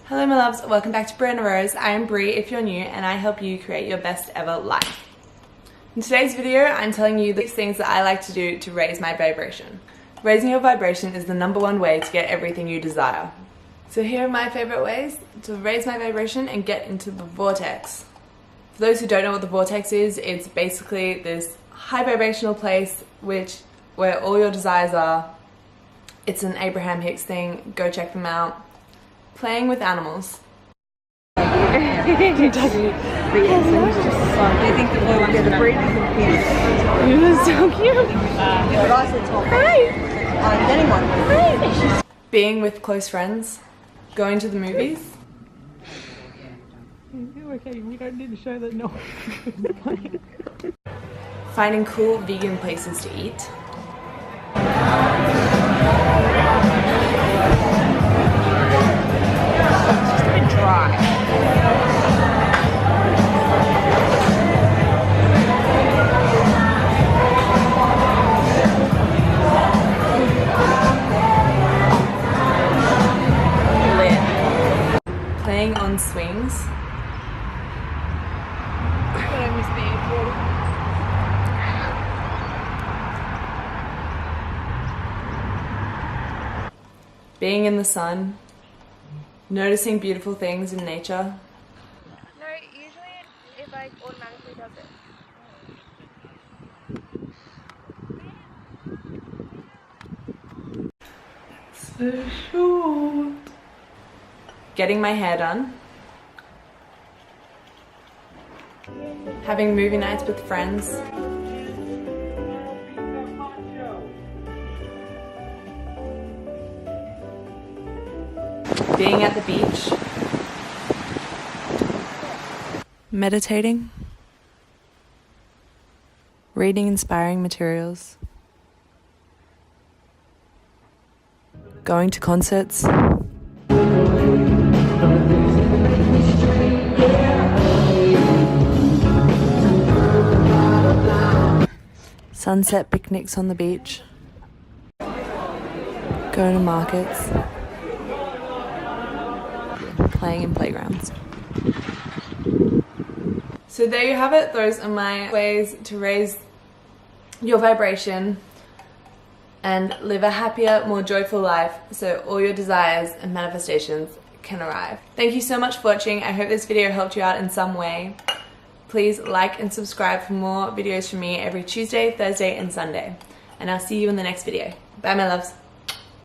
Hello my loves, welcome back to Brie and Rose. I am Brie if you're new and I help you create your best ever life. In today's video, I'm telling you the 6 things that I like to do to raise my vibration. Raising your vibration is the #1 way to get everything you desire. So here are my favorite ways to raise my vibration and get into the vortex. For those who don't know what the vortex is, it's basically this high vibrational place where all your desires are. It's an Abraham Hicks thing, go check them out. Playing with animals. He doesn't. But yes, and he's just so. Do you think the blue one's the breed is cute? You're so cute. But I said top. Hi. I'm getting one. Hi. Being with close friends. Going to the movies. Okay, we don't need to show that no. Finding cool vegan places to eat. Playing on swings. Being in the sun. Noticing beautiful things in nature. No, usually it like automatically does it. So short. Getting my hair done. Having movie nights with friends. Being at the beach. Meditating. Reading inspiring materials. Going to concerts. Sunset picnics on the beach. Going to markets. Playing in playgrounds. So there you have it. Those are my ways to raise your vibration and live a happier, more joyful life so all your desires and manifestations can arrive. Thank you so much for watching. I hope this video helped you out in some way. Please like and subscribe for more videos from me every Tuesday, Thursday and Sunday. And I'll see you in the next video. Bye my loves.